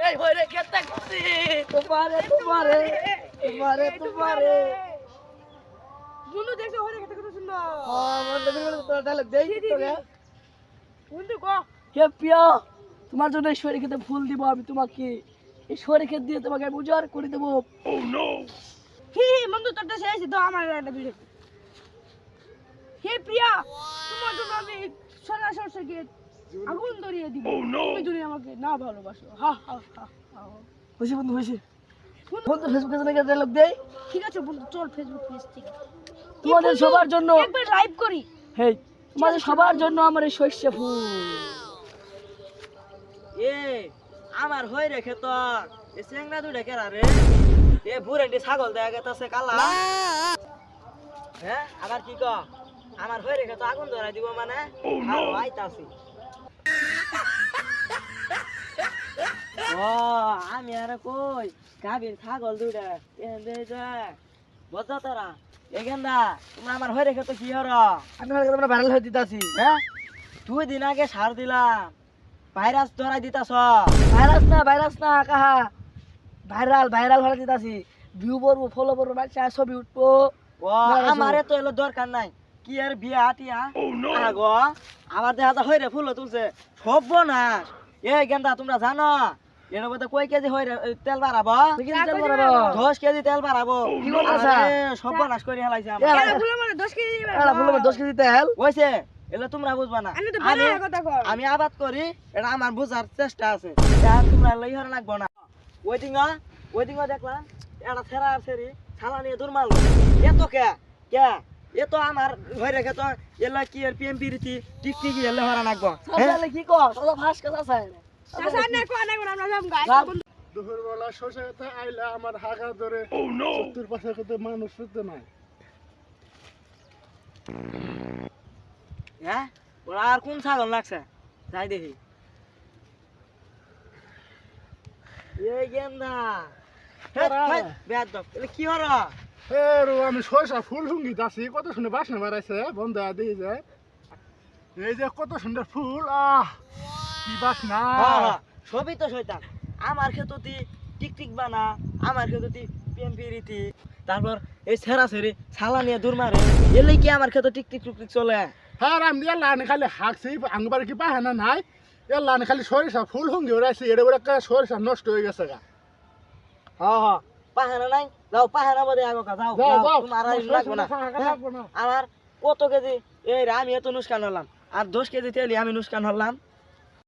এই হইরে কেতে করছি তোমারে বন্ধু দেখছো হরে খেতে কত সুন্দর বন্ধু তোর ডায়লগ দেই তোরে বন্ধু কো হে প্রিয় তোমার জন্য এই শরীর খেতে ফুল দিব আমি তোমাকে এই শরীর খেতে দিয়ে তোমাকে আমি উজাড় করে দেবো হি বন্ধু তোরটা শেষ তো আমার একটা ভিডিও হে প্রিয়া তোমার জন্য আমি সোনা সরষে গিয়ে আগুন ধরিয়ে দিব তুমি যদি আমাকে না ভালোবাসো হা হা হা হা। হয়েছে বন্ধু হয়েছে বন্ধু ফেসবুকে জানা ডায়লগ দেই ঠিক আছে বন্ধু চল ফেসবুক পেজ ঠিক আছে তোমাদের সবার জন্য একবার লাইভ করি হেই তোমাদের সবার জন্য আমার এই শস্য ফুল এ আমার হই রেখে তো এ চেংড়া দুটা কেরা রে এ বুড়েন্টি ছাগল দেয়া গেছে কালা হ্যাঁ আবার কি ক আমার হই রেখে তো আগুন ধরাই দিব মানে ভালো আইতাছি ও আমি আর কই গাভীর ছাগল দুটা এনে দে বুঝছো তোরা এখানটা তোমরা আমার হই রেখে তো কি হর আমি তোমরা ভাইরাল হয়ে দিতাছি হ্যাঁ 2 দিন আগে সার দিলাম ভাইরাস ধরাই দিতাছ ভাইরাস না কাহা ভাইরাল হয়ে দিতাছি ভিউ করবো ফলো করবো বাচ্চা ছবি উঠবো ও আমারে তো এলো দরকার নাই কি আর বিয়া টিয়া আগো আমার দেখা হইরে ফুল তুলছে সব না এই গেন্দা তোমরা জানো এর মধ্যে কয় কেজি হইরে তেল বাড়াবো 10 কেজি তেল বাড়াবো কি বলতাছ? সব নাশ করে হেলাইছে এরা ফুলের মানে 10 কেজি দিবে এলা ফুল 10 কেজি তেল হইছে এলে তোমরা বুঝবা না আমি তো বড় কথা কই আমি আবাদ করি এটা আমার বুঝার চেষ্টা আছে এটা তোমরা লই হর লাগবো না ওইদিন দেখলাম এটা ছেড়া আর ছেড়ি ছালা নিয়ে দূর মারলো এত কে এ তো আমার হয়ে রেখে তো এলা কি আর পিএমপি রীতি টিকটিকি এলে হরা লাগবো সাসালে কি কর সাসা ফাঁস কথা চাই চাচা না কো না আমরা যাম গাই দুপুরবেলা শশা খেতে আইলা আমার হাগা ধরে 70 খেতে মানুষ শুতে নাই হ্যাঁ ওরা আর কোন ছাগল লাগছে যাই দেখি এই গেন্দা বেয়াদব এলে কি হরা এরো আমি শশা ফুল হুঙ্গি দাসি কত সুন্দর বাসনা বাড়াইছে বন্ধ দিয়ে যায় এই যে কত সুন্দর ফুল কি বাসনা সবই তো শয়তান আমার ক্ষেত্রে টিকটিক বানা আমার ক্ষেত্রে পিএমপি রীতি তারপর এই ছেড়া ছেড়ি ছালা নিয়ে দূর মারে এলে কি আমার ক্ষেত্রে টিকটিক টুকটিক চলে হ্যাঁ আমি দিয়ে লানে খালি হাঁকছি আংবার কি পাহানা নাই এ লানে খালি সরিষা ফুল হুঙ্গি ওরাইছি এটা বলে সরিষা নষ্ট হয়ে গেছে গা হ্যাঁ পাহানা নাই যাও পাহানা বদে আগো কা যাও তোমার আর লাগবো না আমার কত কেজি এই রে আমি এত নুসকান হলাম আর 10 কেজি তেলি আমি নুসকান হলাম